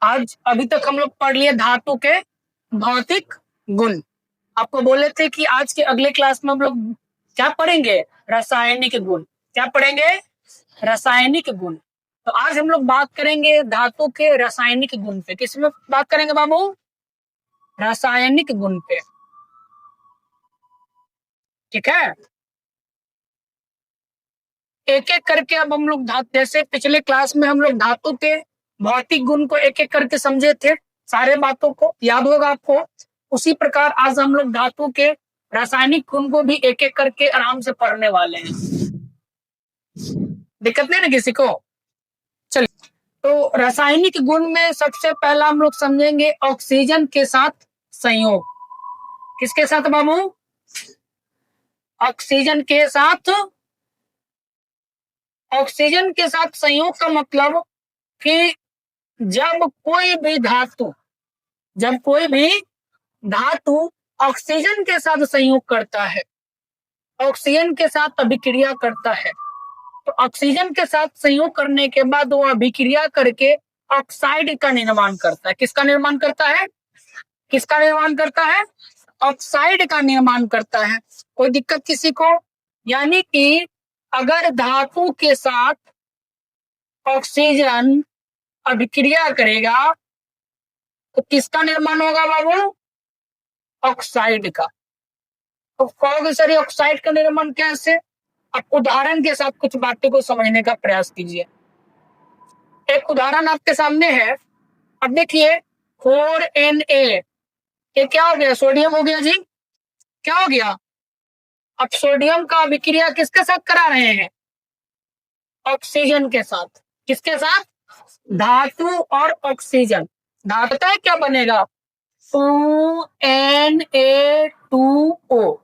आज अभी तक हम लोग पढ़ लिए धातु के भौतिक गुण। आपको बोले थे कि आज के अगले क्लास में हम लोग क्या पढ़ेंगे? रासायनिक गुण। क्या पढ़ेंगे? रासायनिक गुण। तो आज हम लोग बात करेंगे धातु के रासायनिक गुण पे। किस में बात करेंगे बाबू? रासायनिक गुण पे। ठीक है, एक एक करके अब हम लोग जैसे पिछले क्लास में हम लोग धातु के भौतिक गुण को एक एक करके समझे थे, सारे बातों को याद होगा आपको। उसी प्रकार आज हम लोग धातु के रासायनिक गुण को भी एक एक करके आराम से पढ़ने वाले हैं। दिक्कत नहीं ना किसी को? चलिए, तो रासायनिक गुण में सबसे पहला हम लोग समझेंगे ऑक्सीजन के साथ संयोग। किसके साथ बाबू? ऑक्सीजन के साथ। ऑक्सीजन के साथ संयोग का मतलब कि जब कोई भी धातु ऑक्सीजन के साथ संयोग करता है, ऑक्सीजन के साथ अभिक्रिया करता है, तो ऑक्सीजन के साथ संयोग करने के बाद वो अभिक्रिया करके ऑक्साइड का निर्माण करता है। किसका निर्माण करता है? किसका निर्माण करता है? ऑक्साइड का निर्माण करता है। कोई दिक्कत किसी को? यानी कि अगर धातु के साथ ऑक्सीजन अभिक्रिया करेगा तो किसका निर्माण होगा बाबू? ऑक्साइड का। तो कहोगे सर ऑक्साइड का निर्माण कैसे? आप उदाहरण के साथ कुछ बातों को समझने का प्रयास कीजिए। एक उदाहरण आपके सामने है। अब देखिए 4Na, ये क्या हो गया? सोडियम हो गया जी। क्या हो गया? अब सोडियम का अभिक्रिया किसके साथ करा रहे हैं? ऑक्सीजन के साथ। किसके साथ? धातु और ऑक्सीजन। धातु है क्या बनेगा? 2Na2O।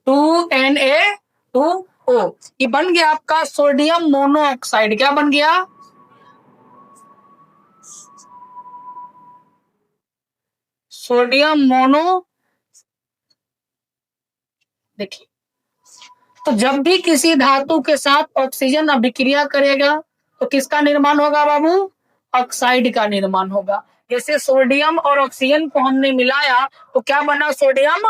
2Na2O ये बन गया आपका सोडियम मोनोऑक्साइड। क्या बन गया? Sodium mono. देखिए, तो जब भी किसी धातु के साथ ऑक्सीजन अभिक्रिया करेगा तो किसका निर्माण होगा बाबू? ऑक्साइड का निर्माण होगा। जैसे सोडियम और ऑक्सीजन को हमने मिलाया तो क्या बना? Sodium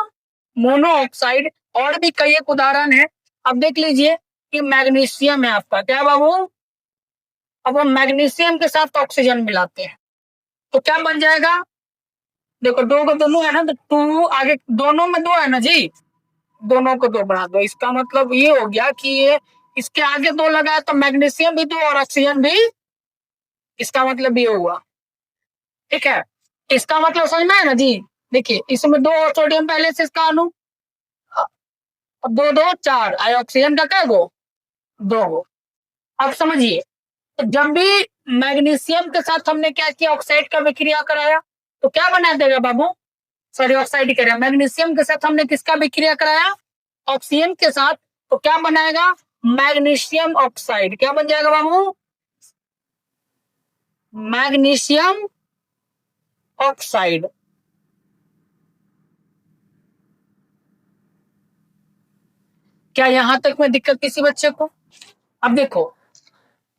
monoxide. और भी कई एक उदाहरण है। अब देख लीजिए कि मैग्नीशियम है आपका। क्या बाबू? अब हम मैग्नीशियम के साथ ऑक्सीजन मिलाते हैं तो क्या बन जाएगा? देखो दो को दोनों है ना, तो 2 आगे दोनों में 2 है ना जी, दोनों को 2 बढ़ा दो। इसका मतलब ये हो गया कि ये इसके आगे 2 लगाया तो मैग्नीशियम भी 2 और ऑक्सीजन भी। इसका मतलब ये हुआ। ठीक है, इसका मतलब समझ में है ना जी? देखिए इसमें 2 और सोडियम पहले से इसका अणु, अब 2 2 4 आए, ऑक्सीजन का क्या गो? 2 गो। अब समझिए, तो जब भी मैग्नीशियम के साथ हमने क्या किया? ऑक्साइड का विक्रिया कराया तो क्या बना देगा बाबू? सॉरी, ऑक्साइड करेगा। मैग्नीशियम के साथ हमने किसका विक्रिया कराया? ऑक्सीजन के साथ। तो क्या बनाएगा? Magnesium oxide. क्या बन जाएगा बाबू? Magnesium oxide. क्या यहां तक में दिक्कत किसी बच्चे को? अब देखो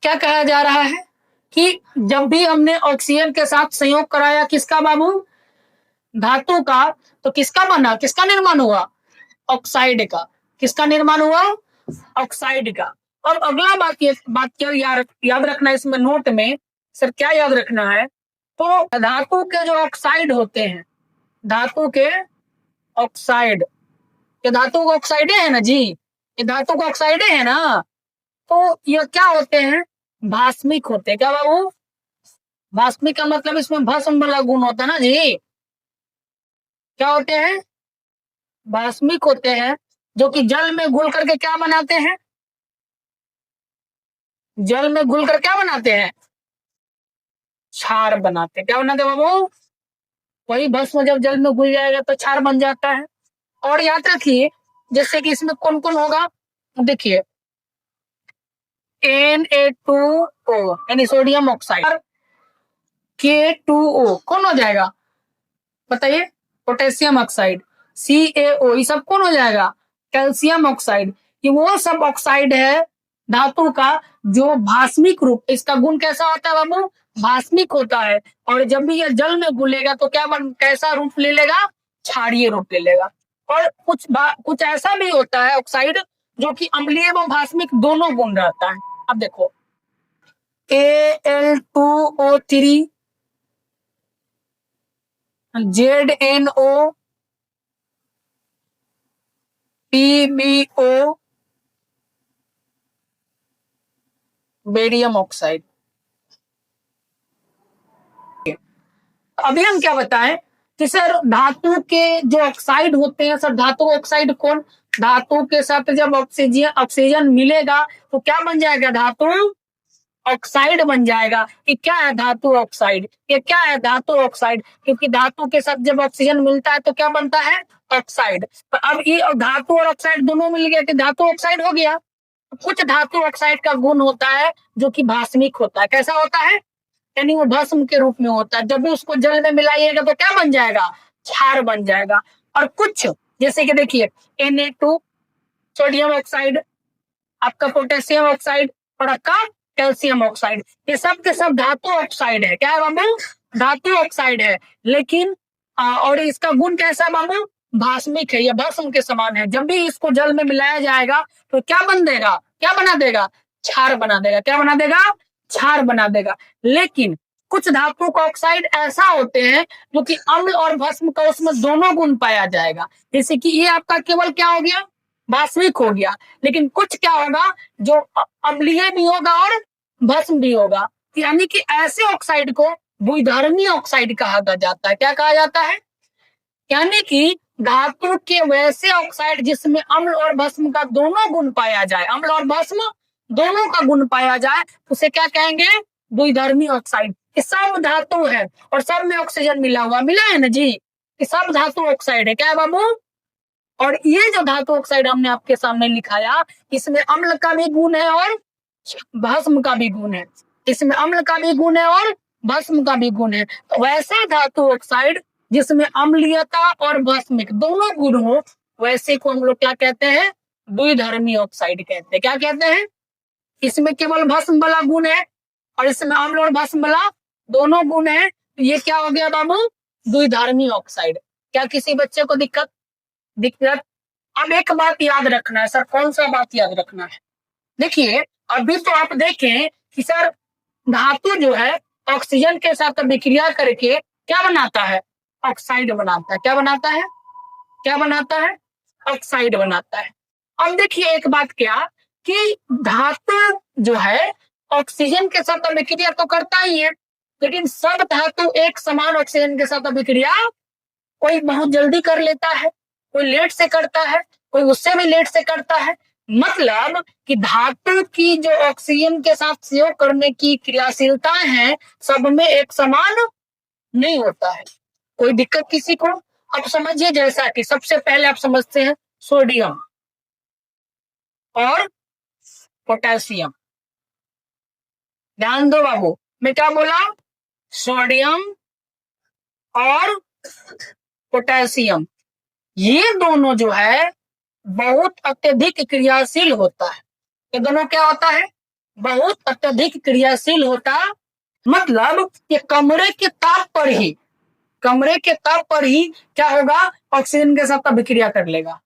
क्या कहा जा रहा है कि जब भी हमने ऑक्सीजन के साथ संयोग कराया किसका बाबू? धातु का, तो किसका बना? किसका निर्माण हुआ? ऑक्साइड का। किसका निर्माण हुआ? ऑक्साइड का। और अगला बात क्या याद रखना है इसमें नोट में? सर क्या याद रखना है? तो धातु के जो ऑक्साइड होते हैं, धातु के ऑक्साइड, ये धातु का ऑक्साइड है ना जी, ये धातु का ऑक्साइड है ना, तो ये क्या होते हैं? भास्मिक होते हैं। क्या बाबू? भास्मिक का मतलब इसमें भस्म वाला गुण होता है ना जी। क्या होते हैं? भास्मिक होते हैं, जो कि जल में घुल करके क्या बनाते हैं? जल में घुल कर क्या बनाते हैं? क्षार बनाते हैं। क्या बनाते हैं बाबू? वही भस्म जब जल में घुल जाएगा तो क्षार बन जाता है। और याद रखिए जैसे कि इसमें कौन कौन होगा? देखिए Na2O यानी सोडियम ऑक्साइड, K2O कौन हो जाएगा बताइए? पोटेशियम ऑक्साइड, CaO ये सब कौन हो जाएगा? Calcium oxide. ये वो सब ऑक्साइड है धातु का जो भास्मिक रूप, इसका गुण कैसा होता है बाबू? भास्मिक होता है, और जब भी यह जल में घुलेगा तो कैसा रूप ले लेगा? क्षारीय रूप ले लेगा। और कुछ ऐसा भी होता है ऑक्साइड जो कि अम्लीय एवं भास्मिक दोनों गुण रहता है। अब देखो Al2O3 ZNO PbO barium oxide. अभी हम क्या बताएं कि सर धातु के जो ऑक्साइड होते हैं, सर धातु ऑक्साइड कौन? धातु के साथ जब ऑक्सीजन मिलेगा तो क्या बन जाएगा? धातु ऑक्साइड बन जाएगा। कि क्या है धातु ऑक्साइड? ये क्या है धातु ऑक्साइड? क्योंकि धातु के साथ जब ऑक्सीजन मिलता है तो क्या बनता है? ऑक्साइड। तो अब ये धातु और ऑक्साइड दोनों मिल गया कि धातु ऑक्साइड हो गया। कुछ धातु ऑक्साइड का गुण होता है जो कि भास्मिक होता है। कैसा होता है? यानी वो भस्म के रूप में होता है। जब भी उसको जल में मिलाइएगा तो क्या बन जाएगा? क्षार बन जाएगा। और कुछ जैसे कि देखिए Na2 सोडियम ऑक्साइड, आपका पोटेशियम ऑक्साइड और आपका कैल्शियम ऑक्साइड, ये सब के सब धातु ऑक्साइड है। क्या है बाबू? धातु ऑक्साइड है। लेकिन और इसका गुण कैसा है बाबू? भास्मिक है, यह भस्म के समान है। जब भी इसको जल में मिलाया जाएगा तो क्या बन देगा? क्या बना देगा? क्षार बना देगा। क्या बना देगा? क्षार बना देगा। लेकिन कुछ धातु का ऑक्साइड ऐसा होते हैं जो कि अम्ल और भस्म का उसमें दोनों गुण पाया जाएगा। जैसे कि ये आपका केवल क्या हो गया? भास्मिक हो गया। लेकिन कुछ क्या होगा जो अम्लीय भी होगा और भस्म भी होगा। यानी कि ऐसे ऑक्साइड को द्विधर्मी ऑक्साइड कहा जाता है। क्या कहा जाता है? यानी कि धातु के वैसे ऑक्साइड जिसमें अम्ल और भस्म का दोनों गुण पाया जाए, अम्ल और भस्म दोनों का गुण पाया जाए, उसे क्या कहेंगे? द्विधर्मी ऑक्साइड। सब धातु है और सब में ऑक्सीजन मिला है ना जी। सब धातु ऑक्साइड है। क्या है बाबू? और ये जो धातु ऑक्साइड हमने आपके सामने लिखाया, इसमें अम्ल का भी गुण है और भस्म का भी गुण है। इसमें अम्ल का भी गुण है और भस्म का भी गुण है। तो वैसा धातु ऑक्साइड जिसमें अम्लीयता और भस्मिक दोनों गुण हो, वैसे को हम लोग क्या कहते हैं? द्विधर्मी ऑक्साइड कहते हैं। क्या कहते हैं? इसमें केवल भस्म वाला गुण है और इसमें अम्ल और भस्म वाला दोनों गुण है। तो ये क्या हो गया बाबू? द्विधर्मी ऑक्साइड। क्या किसी बच्चे को दिक्कत? अब एक बात याद रखना है। सर कौन सा बात याद रखना है? देखिए अभी तो आप देखें कि सर धातु जो है ऑक्सीजन के साथ विक्रिया करके क्या बनाता है? ऑक्साइड बनाता है। क्या बनाता है? क्या बनाता है? ऑक्साइड बनाता है। अब देखिए एक बात क्या कि धातु जो है ऑक्सीजन के साथ विक्रिया तो करता ही है, लेकिन सब धातु एक समान ऑक्सीजन के साथ विक्रिया कोई बहुत जल्दी कर लेता है, कोई लेट से करता है, कोई उससे भी लेट से करता है। मतलब कि धातु की जो ऑक्सीजन के साथ सहयोग करने की क्रियाशीलता है सब में एक समान नहीं होता है। कोई दिक्कत किसी को? अब समझिए जैसा कि सबसे पहले आप समझते हैं सोडियम और पोटेशियम। ध्यान दो बाबू, मैं क्या बोला? सोडियम और पोटेशियम, ये दोनों जो है बहुत अत्यधिक क्रियाशील होता है। ये दोनों क्या होता है? बहुत अत्यधिक क्रियाशील होता। मतलब ये कमरे के ताप पर ही क्या होगा? ऑक्सीजन के साथ अभिक्रिया कर लेगा।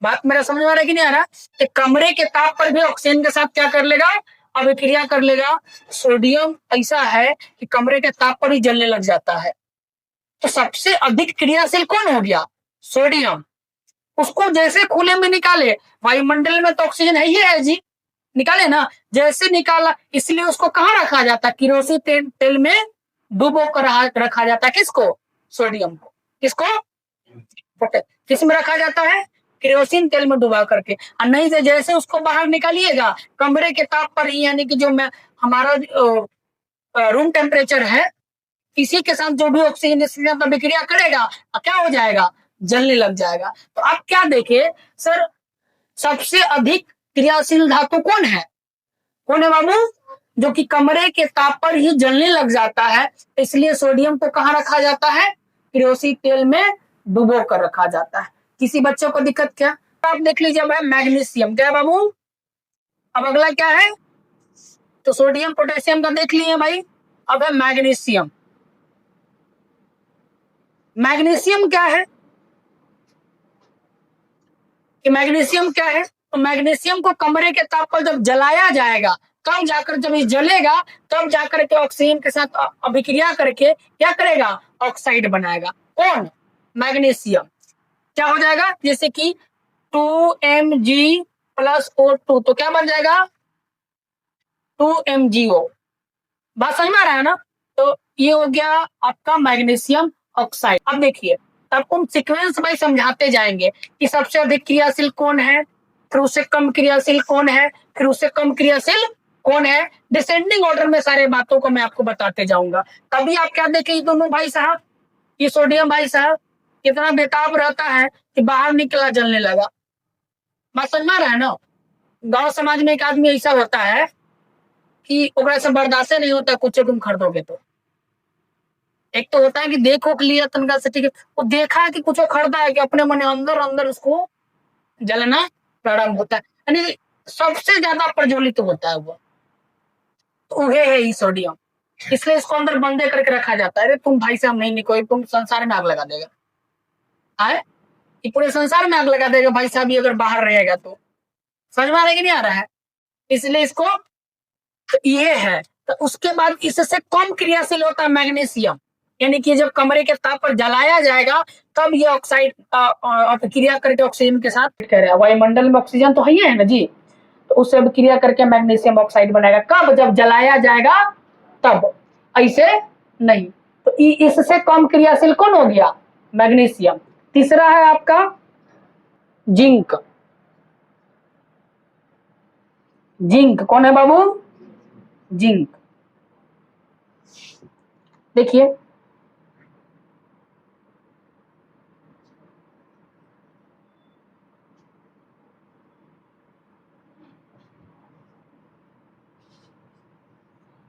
बात मेरा समझ में आ रहा है कि नहीं आ रहा? कि कमरे के ताप पर भी ऑक्सीजन के साथ क्या कर लेगा? अभिक्रिया कर लेगा। सोडियम ऐसा है कि कमरे के ताप पर ही जलने लग जाता है। तो सबसे अधिक क्रियाशील कौन हो गया? सोडियम। उसको जैसे खुले में निकाले, वायुमंडल में तो ऑक्सीजन है ही है जी, निकाले ना, जैसे निकाला, इसलिए उसको कहाँ रखा जाता? केरोसिन तेल में डुबो कर रखा जाता है। किसको? सोडियम को। किसको? किस में रखा जाता है? केरोसिन तेल में डुबा करके। और नहीं से जैसे उसको बाहर निकालिएगा कमरे के ताप पर ही, यानी कि जो हमारा रूम टेम्परेचर है, इसी के साथ जो भी ऑक्सीजन इसके साथ विक्रिया करेगा क्या हो जाएगा? जलने लग जाएगा। तो आप क्या देखे सर, सबसे अधिक क्रियाशील धातु कौन है? कौन है बाबू? जो कि कमरे के ताप पर ही जलने लग जाता है। इसलिए सोडियम को कहाँ रखा जाता है? केरोसिन तेल में डुबो कर रखा जाता है। किसी बच्चे को दिक्कत क्या? आप देख लीजिए मैग्नीशियम। क्या है बाबू? अब अगला क्या है? तो सोडियम पोटेशियम का देख लिए भाई। अब है मैग्नीशियम। मैग्नीशियम क्या है कि मैग्नीशियम क्या है? तो मैग्नीशियम को कमरे के ताप पर जब जलाया जाएगा, तब जाकर जब ये जलेगा, तब जाकर के ऑक्सीजन के साथ अभिक्रिया करके क्या करेगा? ऑक्साइड बनाएगा। कौन? मैग्नीशियम। क्या हो जाएगा? जैसे कि 2Mg प्लस O2, तो क्या बन जाएगा? 2MgO। बात समझ में आ रहा है ना? तो ये हो गया आपका मैग्नीशियम ऑक्साइड। अब देखिए, आपको हम सीक्वेंस वाइज समझाते जाएंगे कि सबसे अधिक क्रियाशील कौन है, फिर उससे कम क्रियाशील कौन है, फिर उससे कम क्रियाशील कौन है। डिसेंडिंग ऑर्डर में सारे बातों को मैं आपको बताते जाऊंगा। तभी आप क्या देखें, दोनों भाई साहब, ये सोडियम भाई साहब कितना बेताब रहता है कि बाहर निकला जलने लगा। बात समझ में आ रहा है ना? गांव समाज में एक आदमी ऐसा होता है कि ओकरा से बर्दाश्त नहीं होता कुछ तुम खरीदोगे तो। एक तो होता है कि देखो के लिए तनका से, ठीक है, वो देखा है कि कुछ खरीदा है कि अपने मन अंदर अंदर उसको जलना प्रारंभ होता है, यानी सबसे ज्यादा प्रज्वलित होता है वो, तो वह है सोडियम। इसलिए इसको अंदर बंदे करके रखा जाता है। अरे तुम भाई साहब नहीं निकोई, तुम संसार में आग लगा देगा। आए ये पूरे संसार में आग लगा देगा भाई साहब, ये अगर बाहर रहेगा तो। समझ में आ रहा है कि नहीं आ रहा है? इसलिए इसको, तो ये है। तो उसके बाद इससे कम क्रियाशील होता है मैग्नीशियम, यानी कि जब कमरे के ताप पर जलाया जाएगा तब ये ऑक्साइड क्रिया करके ऑक्सीजन के साथ कह रहे हैं, वायुमंडल में ऑक्सीजन तो है ना जी, तो उससे क्रिया करके मैग्नीशियम ऑक्साइड बनेगा। कब? जब जलाया जाएगा तब, ऐसे नहीं। तो इससे कम क्रियाशील कौन हो गया? मैग्नीशियम। तीसरा है आपका जिंक। जिंक कौन है बाबू? जिंक। देखिए,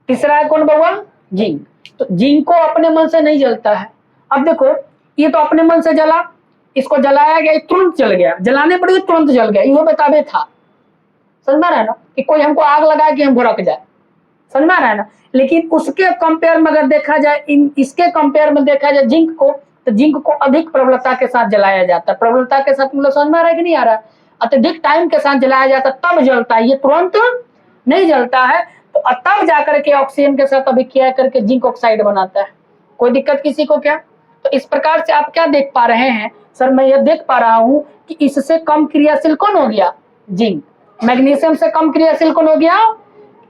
तीसरा है कौन बाबा? जिंक। तो जिंक को अपने मन से नहीं जलता है। अब देखो, ये तो अपने मन से जला, इसको जलाया गया, तुरंत जल गया, जलाने पर भी तुरंत जल गया, ये बेताबे था। समझ में आ रहा है ना? कि कोई हमको आग लगाए कि हम भड़क जाए। समझ में आ रहा है ना? लेकिन उसके कंपेयर में अगर देखा जाए, इसके कंपेयर में देखा जाए जिंक को, तो जिंक को अधिक प्रबलता के साथ जलाया जाता है। प्रबलता के साथ मतलब समझ में आ रहा है कि नहीं आ रहा है? अत्यधिक टाइम के साथ जलाया जाता है तब जलता है, ये तुरंत नहीं जलता है। तो तब जाकर के ऑक्सीजन के साथ अभिक्रिया करके जिंक ऑक्साइड बनाता है। कोई दिक्कत किसी को क्या? तो इस प्रकार से आप क्या देख पा रहे हैं? सर मैं ये देख पा रहा हूं कि इससे कम क्रियाशील कौन हो गया? जिंक। मैग्नीशियम से कम क्रियाशील कौन हो गया?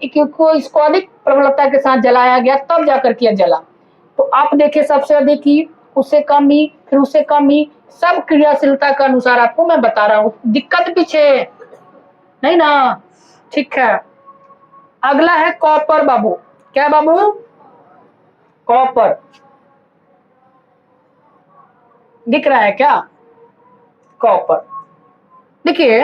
क्योंकि इसको अधिक प्रबलता के साथ जलाया गया तब जाकर के जला। तो आप देखें, सबसे अधिक ही, उससे कम ही, फिर उससे कम ही, सब क्रियाशीलता के अनुसार आपको मैं बता रहा हूं। दिक्कत पीछे नहीं ना? ठीक है। अगला है कॉपर बाबू। क्या बाबू? कॉपर। दिख रहा है क्या? कॉपर। देखिए,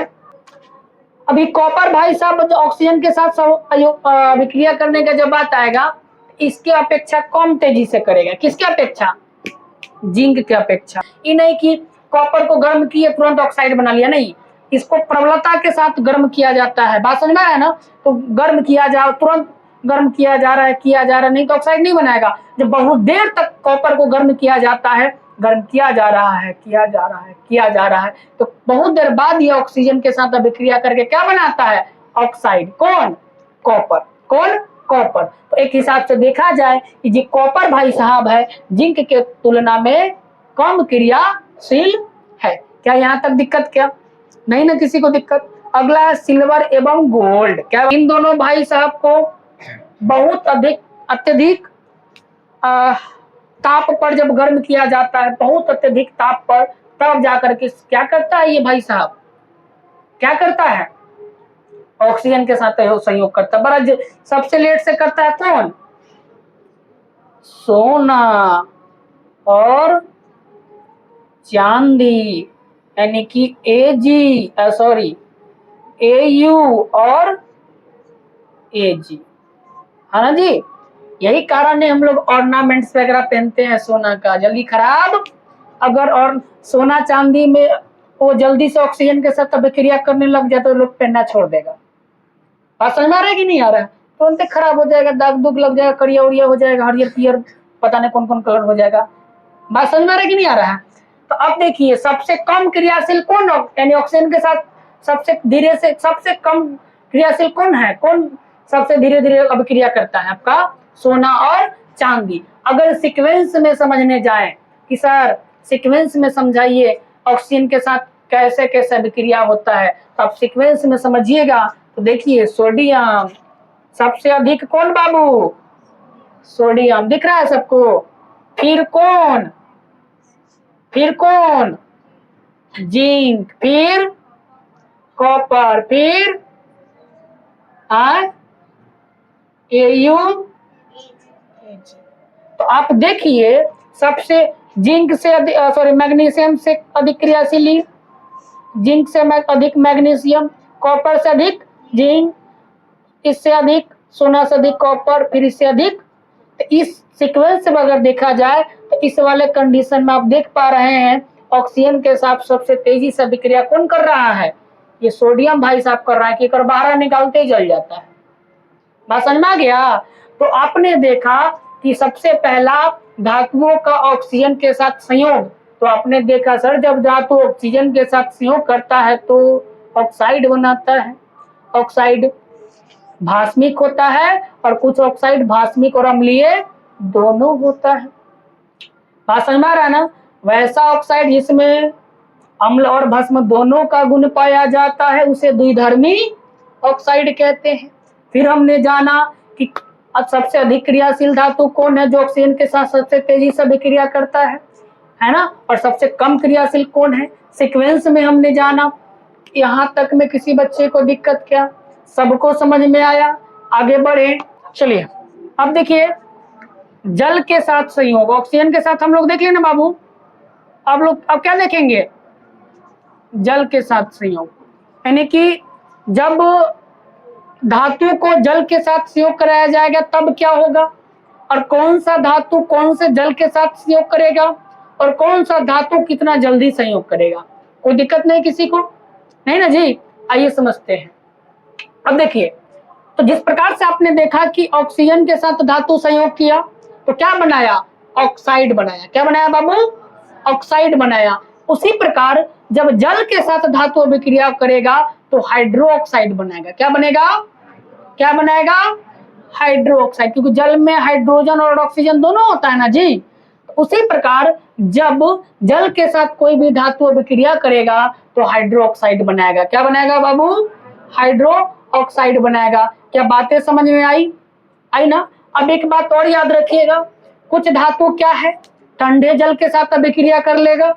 अभी कॉपर भाई साहब ऑक्सीजन के साथ अभिक्रिया करने का जब बात आएगा, इसके अपेक्षा कम तेजी से करेगा। किसके अपेक्षा? जिंक के अपेक्षा। ये नहीं कि कॉपर को गर्म किए तुरंत ऑक्साइड बना लिया, नहीं, इसको प्रबलता के साथ गर्म किया जाता है। बात समझ में आया ना? तो गर्म किया जा, तुरंत गर्म किया जा रहा है, नहीं तो ऑक्साइड नहीं बनाएगा। जब बहुत देर तक कॉपर को गर्म किया जाता है, गर्म किया जा रहा है, तो बहुत देर बाद ये ऑक्सीजन के साथ अभिक्रिया करके क्या बनाता है? ऑक्साइड। कौन? कॉपर। कौन? कॉपर। तो एक हिसाब से देखा जाए कि जी कॉपर भाई साहब है जिंक के तुलना में कम क्रियाशील है। क्या यहाँ तक दिक्कत? क्या नहीं ना किसी को दिक्कत? अगला है सिल्वर एवं गोल्ड। क्या इन दोनों भाई साहब को बहुत अत्यधिक ताप पर जब गर्म किया जाता है, बहुत अत्यधिक ताप पर, तब जाकर के क्या करता है ये भाई साहब? क्या करता है? ऑक्सीजन के साथ संयोग करता है। बड़ा सबसे लेट से करता है कौन? सोना और चांदी, यानी कि AU और AG, है ना जी? यही कारण है हम लोग ऑर्नामेंट्स वगैरह पहनते हैं सोना का, जल्दी खराब। अगर और सोना चांदी में वो जल्दी से ऑक्सीजन के साथ अभिक्रिया करने लग जाए तो लोग पहनना छोड़ देगा। बात समझ में आ रहा है कि नहीं आ रहा है? तुरंत खराब हो जाएगा, दाग दुग लग जाएगा, करिया उरिया हो जाएगा, हरियर पियर पता नहीं कौन कौन कलर हो जाएगा। बात समझ में आ रहा है कि नहीं आ रहा है? तो अब देखिए सबसे कम क्रियाशील कौन, यानी ऑक्सीजन के साथ सबसे धीरे से सबसे कम क्रियाशील कौन है, कौन सबसे धीरे धीरे अभिक्रिया करता है? आपका सोना और चांदी। अगर सीक्वेंस में समझने जाए कि सर सीक्वेंस में समझाइए ऑक्सीजन के साथ कैसे कैसे अभिक्रिया होता है, तो आप सीक्वेंस में समझिएगा तो देखिए सोडियम सबसे अधिक कौन बाबू? सोडियम दिख रहा है सबको। फिर कौन? फिर कौन? जिंक, फिर कॉपर, फिर एयू। तो आप देखिए सबसे जिंक से सॉरी मैग्नीशियम से अधिक क्रियाशील, जिंक से अधिक मैग्नीशियम, कॉपर से अधिक जिंक, इससे अधिक सोना से अधिक कॉपर, फिर इससे अधिक। तो इस सीक्वेंस में अगर देखा जाए तो इस वाले कंडीशन में आप देख पा रहे हैं ऑक्सीजन के साथ सबसे तेजी से अभिक्रिया कौन कर रहा है? ये सोडियम भाई साहब कर रहा है कि कर बाहर निकालते ही जल जाता है। बात समझ में आ गया? तो आपने देखा कि सबसे पहला धातुओं का ऑक्सीजन के साथ संयोग, तो आपने देखा सर जब धातु ऑक्सीजन के साथ संयोग करता है तो ऑक्साइड बनाता है। ऑक्साइड भास्मिक होता है और कुछ ऑक्साइड भास्मिक और अम्लीय दोनों होता है। बात समझ में आ रहा है ना? वैसा ऑक्साइड जिसमें अम्ल और भस्म दोनों का गुण पाया जाता है उसे द्विधर्मी ऑक्साइड कहते हैं। फिर हमने जाना कि अब सबसे अधिक क्रियाशील धातु कौन है जो ऑक्सीजन के साथ सबसे तेजी से अभिक्रिया करता है ना? और सबसे कम क्रियाशील कौन है? सीक्वेंस में हमने जाना। यहाँ तक में किसी बच्चे को दिक्कत क्या? सबको समझ में आया? आगे बढ़े। चलिए अब देखिए जल के साथ संयोग, ऑक्सीजन के साथ हम लोग देख लेना बाबू। अब क्या देखेंगे? जल के साथ संयोग, यानी कि जब धातु को जल के साथ संयोग कराया जाएगा तब क्या होगा, और कौन सा धातु कौन से जल के साथ संयोग करेगा, और कौन सा धातु कितना जल्दी संयोग करेगा। कोई दिक्कत नहीं किसी को? नहीं ना जी? आइए समझते हैं। अब देखिए तो जिस प्रकार से आपने देखा कि ऑक्सीजन के साथ धातु संयोग किया तो क्या बनाया? ऑक्साइड बनाया। क्या बनाया बाबू? ऑक्साइड बनाया। उसी प्रकार जब जल के साथ धातु अभिक्रिया करेगा तो हाइड्रो ऑक्साइड बनाएगा। क्या बनेगा? क्या बनाएगा? हाइड्रो ऑक्साइड, क्योंकि जल में हाइड्रोजन और ऑक्सीजन दोनों होता है ना जी। उसी प्रकार जब जल के साथ कोई भी धातु अभिक्रिया करेगा तो हाइड्रो ऑक्साइड बनाएगा। क्या बनाएगा बाबू? हाइड्रो ऑक्साइड बनाएगा। क्या बातें समझ में आई ना? अब एक बात और याद रखिएगा, कुछ धातु क्या है ठंडे जल के साथ अभिक्रिया कर लेगा,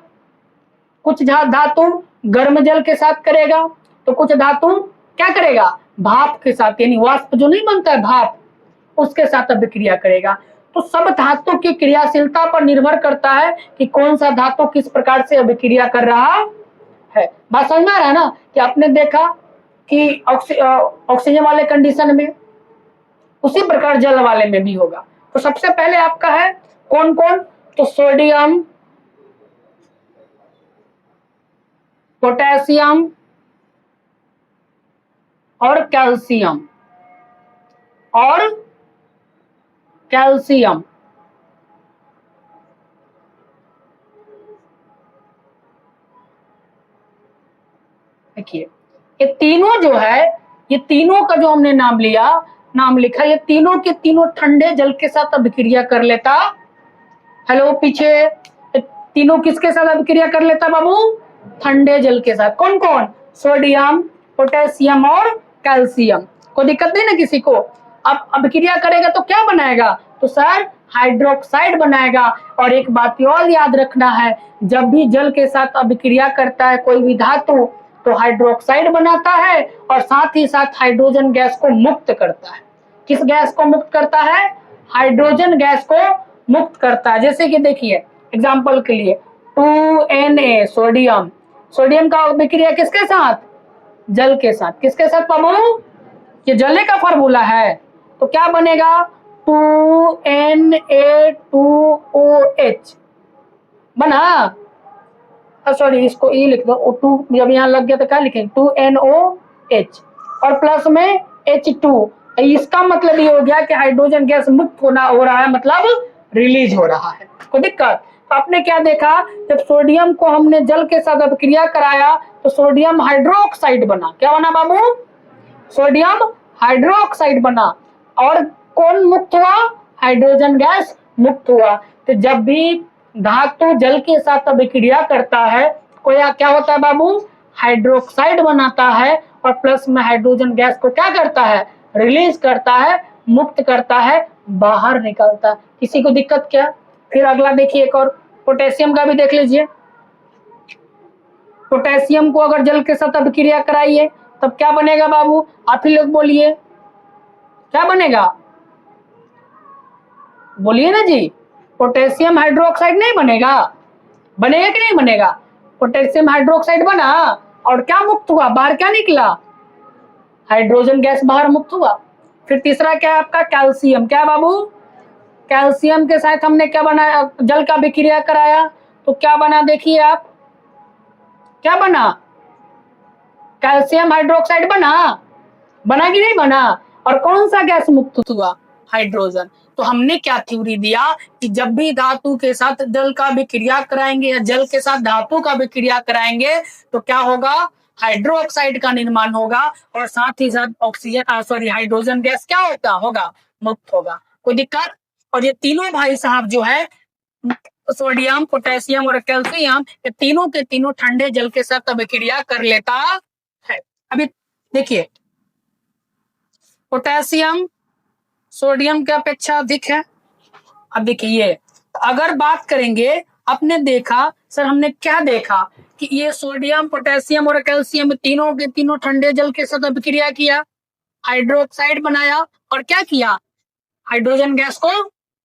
कुछ धातु गर्म जल के साथ करेगा, तो कुछ धातु क्या करेगा? भाप के साथ, यानी वाष्प जो नहीं बनता है भाप, उसके साथ अभिक्रिया करेगा। तो सब धातु की क्रियाशीलता पर निर्भर करता है कि कौन सा धातु किस प्रकार से अभिक्रिया कर रहा है। बात समझ में आ रहा है ना? कि आपने देखा कि ऑक्सीजन वाले कंडीशन में उसी प्रकार जल वाले में भी होगा। तो सबसे पहले आपका है कौन कौन? तो सोडियम, पोटेशियम और कैल्शियम देखिए ये तीनों जो है, ये तीनों का जो हमने नाम लिखा, ये तीनों के तीनों ठंडे जल के साथ अभिक्रिया कर लेता। हेलो पीछे, तीनों किसके साथ अभिक्रिया कर लेता बाबू? ठंडे जल के साथ। कौन कौन? सोडियम, पोटेशियम और कैल्शियम। कोई दिक्कत नहीं ना किसी को? अब अभिक्रिया करेगा तो क्या बनाएगा? तो सर हाइड्रोक्साइड बनाएगा। और एक बात और याद रखना है, जब भी जल के साथ अभिक्रिया करता है कोई भी धातु तो हाइड्रोक्साइड बनाता है और साथ ही साथ हाइड्रोजन गैस को मुक्त करता है। किस गैस को मुक्त करता है? हाइड्रोजन गैस को मुक्त करता है। जैसे कि देखिए एग्जांपल के लिए 2Na सोडियम, सोडियम का अभिक्रिया किसके साथ? जल के साथ। किसके साथ बाबू? ये जले का फॉर्मूला है, तो क्या बनेगा? 2Na2OH बना। सॉरी इसको ई लिख दो, 2 जब यहाँ लग गया तो क्या लिखेंगे? 2NOH और प्लस में H2, इसका मतलब ये हो गया कि हाइड्रोजन गैस मुक्त हो रहा है, मतलब रिलीज हो रहा है। कोई दिक्कत? तो आपने क्या देखा, जब सोडियम को हमने जल के साथ अभिक्रिया कराया तो सोडियम हाइड्रोक्साइड बना। क्या बना बाबू? सोडियम हाइड्रोक्साइड बना। और कौन मुक्त हुआ? हाइड्रोजन गैस मुक्त हुआ। तो जब भी धातु जल के साथ अभिक्रिया करता है तो क्या होता है बाबू? हाइड्रोक्साइड बनाता है और प्लस में हाइड्रोजन गैस को क्या करता है? रिलीज करता है, मुक्त करता है, बाहर निकलता है। किसी को दिक्कत क्या? फिर अगला देखिए, एक और पोटेशियम का भी देख लीजिए। पोटेशियम को अगर जल के साथ अभिक्रिया कराइए तब क्या बनेगा बाबू? आप ही लोग बोलिए, क्या बनेगा? बोलिए ना जी। पोटेशियम हाइड्रोक्साइड नहीं बनेगा? बनेगा कि नहीं बनेगा? पोटेशियम हाइड्रोक्साइड बना और क्या मुक्त हुआ? बाहर क्या निकला? हाइड्रोजन गैस बाहर मुक्त हुआ। फिर तीसरा क्या है आपका? कैल्शियम। क्या बाबू? कैल्शियम के साथ हमने क्या बनाया? जल का अभिक्रिया कराया तो क्या बना? देखिए आप, क्या बना? कैल्शियम हाइड्रोक्साइड बना। बना कि नहीं बना? और कौन सा गैस मुक्त हुआ? हाइड्रोजन। तो हमने क्या थ्योरी दिया कि जब भी धातु के साथ जल का अभिक्रिया कराएंगे या जल के साथ धातु का अभिक्रिया कराएंगे तो क्या होगा? हाइड्रोक्साइड का निर्माण होगा और साथ ही साथ ऑक्सीजन हाइड्रोजन गैस क्या होगा? मुक्त होगा। कोई दिक्कत? और ये तीनों भाई साहब जो है, सोडियम, पोटेशियम और कैल्शियम, ये तीनों के तीनों ठंडे जल के साथ अभिक्रिया कर लेता है। अभी देखिए, पोटेशियम सोडियम की अपेक्षा अधिक है। अब देखिए, अगर बात करेंगे, आपने देखा सर, हमने क्या देखा कि ये सोडियम, पोटेशियम और कैल्शियम तीनों के तीनों ठंडे जल के साथ अभिक्रिया किया, हाइड्रोक्साइड बनाया और क्या किया? हाइड्रोजन गैस को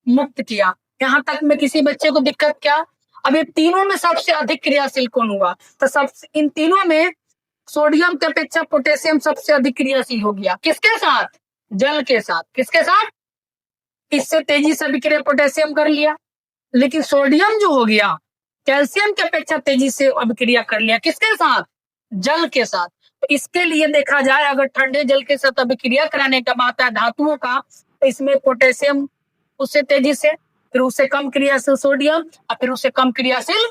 मुक्त किया। यहाँ तक में किसी बच्चे को दिक्कत क्या? अब ये तीनों में सबसे अधिक क्रियाशील कौन हुआ? तो सब इन तीनों में सोडियम की अपेक्षा पोटेशियम सबसे अधिक क्रियाशील हो गया। किसके साथ? जल के साथ। किसके साथ? इससे तेजी से अभिक्रिया पोटेशियम कर लिया, लेकिन सोडियम जो हो गया कैल्शियम की अपेक्षा तेजी से अभिक्रिया कर लिया। किसके साथ? जल के साथ। तो इसके लिए देखा जाए, अगर ठंडे जल के साथ अभिक्रिया कराने का बात है धातुओं का, तो इसमें पोटेशियम उससे तेजी से, फिर उससे कम क्रियाशील सोडियम और फिर उससे कम क्रियाशील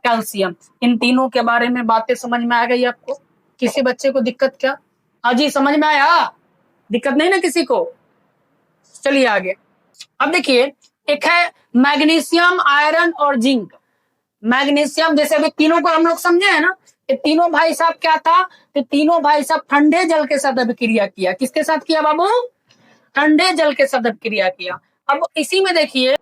कैल्शियम। इन तीनों के बारे में बातें समझ में आ गई आपको? किसी बच्चे को दिक्कत क्या? हाँ जी, समझ में आया? दिक्कत नहीं ना किसी को? चलिए आगे। अब देखिए, एक है मैग्नीशियम, आयरन और जिंक। मैग्नीशियम, जैसे अभी तीनों को हम लोग समझे है ना, ये तीनों भाई साहब क्या था? ये तीनों भाई साहब ठंडे जल के साथ अभिक्रिया किया। किसके साथ किया बाबू? ठंडे जल के साथ अभिक्रिया किया। अब इसी में देखिए,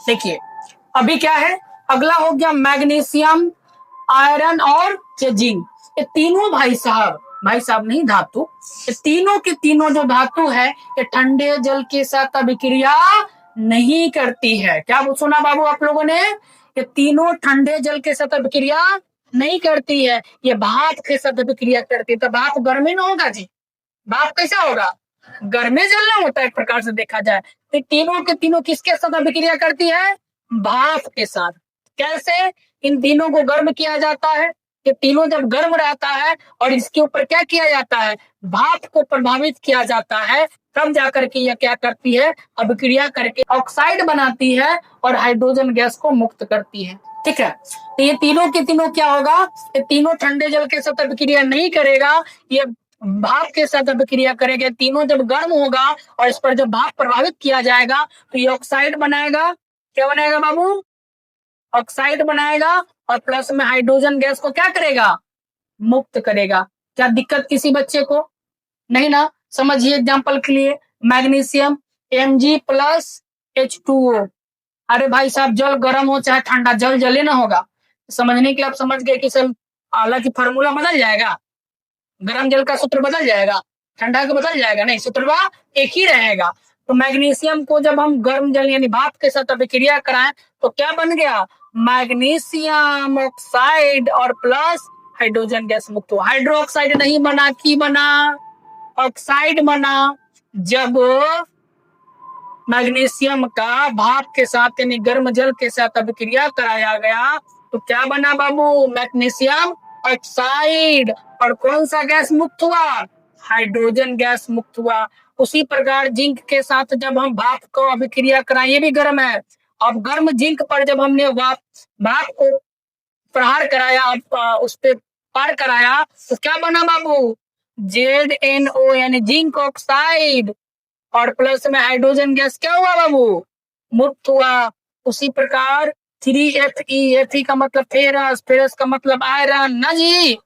देखिए अभी क्या है, अगला हो गया मैग्नीशियम, आयरन और जिंक। ये तीनों भाई साहब नहीं, धातु, ये तीनों के तीनों जो धातु है ये ठंडे जल के साथ अभिक्रिया नहीं करती है। क्या सुना बाबू आप लोगों ने? ये तीनों ठंडे जल के साथ अभिक्रिया नहीं करती है, ये भाप के साथ अभिक्रिया करती है। तो भाप गर्मी में होगा जी? भाप कैसा होगा? गर्मी जलना होता है एक प्रकार से देखा जाए। तो तीनों के तीनों किसके साथ अभिक्रिया करती है? भाप के साथ। कैसे? इन तीनों को गर्म किया जाता है। ये तीनों जब गर्म रहता है और इसके ऊपर क्या किया जाता है? भाप को प्रभावित किया जाता है, तब जाकर के यह क्या करती है? अभिक्रिया करके ऑक्साइड बनाती है और हाइड्रोजन गैस को मुक्त करती है। ठीक है, तो ये तीनों के तीनों क्या होगा? ये तीनों ठंडे जल के साथ अभिक्रिया नहीं करेगा, ये भाप के साथ अभिक्रिया करेगा। तीनों जब गर्म होगा और इस पर जब भाप प्रभावित किया जाएगा तो ये ऑक्साइड बनाएगा। क्या बनाएगा बाबू? ऑक्साइड बनाएगा और प्लस में हाइड्रोजन गैस को क्या करेगा? मुक्त करेगा। क्या दिक्कत किसी बच्चे को? नहीं ना? समझिए एग्जांपल के लिए, मैग्नीशियम Mg प्लस H2O। अरे भाई साहब, जल गर्म हो चाहे ठंडा, जल जले ना होगा। समझने के लिए आप समझ गए कि सर, हालांकि फॉर्मूला बदल जाएगा, गर्म जल का सूत्र बदल जाएगा, ठंडा का बदल जाएगा, नहीं, सूत्र एक ही रहेगा। तो मैग्नीशियम को जब हम गर्म जल यानी भाप के साथ अभिक्रिया कराएं तो क्या बन गया? मैग्नीशियम ऑक्साइड और प्लस हाइड्रोजन गैस मुक्त हुआ। हाइड्रोक्साइड नहीं बना, की बना? ऑक्साइड बना। जब मैग्नीशियम का भाप के साथ यानी गर्म जल के साथ अभिक्रिया कराया गया तो क्या बना बाबू? Magnesium oxide. और कौन सा गैस मुक्त हुआ? हाइड्रोजन गैस मुक्त हुआ। उसी प्रकार जिंक के साथ जब हम भाप को अभिक्रिया कराएं, ये भी गर्म है। अब गर्म जिंक पर जब हमने भाप को प्रहार कराया, उस पे पार कराया तो क्या बना बाबू? ZnO यानी जिंक ऑक्साइड। और प्लस में हाइड्रोजन गैस क्या हुआ बाबू? मुक्त हुआ। उसी प्रकार 3Fe, Fe का मतलब फेरस, फेरस का मतलब आयरन ना जी।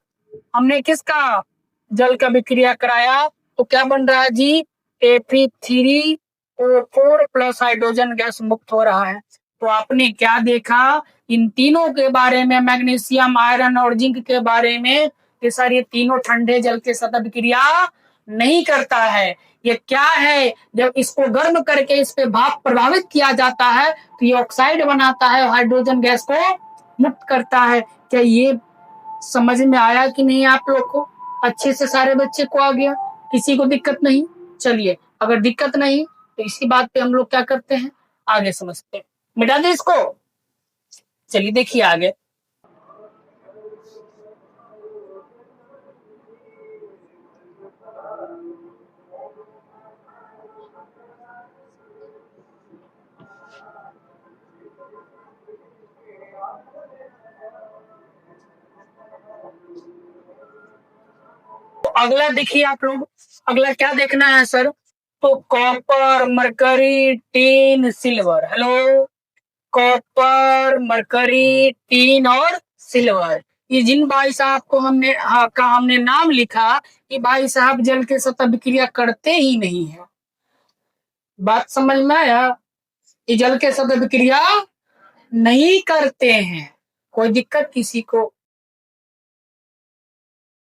हमने किसका? जल का विक्रिया कराया तो क्या बन रहा है जी? Fe3O4 प्लस हाइड्रोजन गैस मुक्त हो रहा है। तो आपने क्या देखा? इन तीनों के बारे में, मैग्नीशियम, आयरन और जिंक के बारे में, ये सारे तीनों ठंडे जल के साथ अभिक्रिया नहीं करता है। ये क्या है? जब इसको गर्म करके इस पे भाप प्रभावित किया जाता है तो ये ऑक्साइड बनाता है, हाइड्रोजन गैस को मुक्त करता है। क्या ये समझ में आया कि नहीं आप लोग को? अच्छे से सारे बच्चे को आ गया? किसी को दिक्कत नहीं? चलिए, अगर दिक्कत नहीं तो इसी बात पे हम लोग क्या करते हैं, आगे समझते हैं। मिटा दे इसको। चलिए देखिए आगे। तो अगला देखिए आप लोग, अगला क्या देखना है सर? तो copper, mercury, tin, silver. Hello, copper, mercury, tin और सिल्वर। ये जिन भाई साहब को हमने नाम लिखा, ये भाई साहब जल के साथ अभिक्रिया करते ही नहीं है। बात समझ में आया? ये जल के साथ अभिक्रिया नहीं करते हैं। कोई दिक्कत किसी को?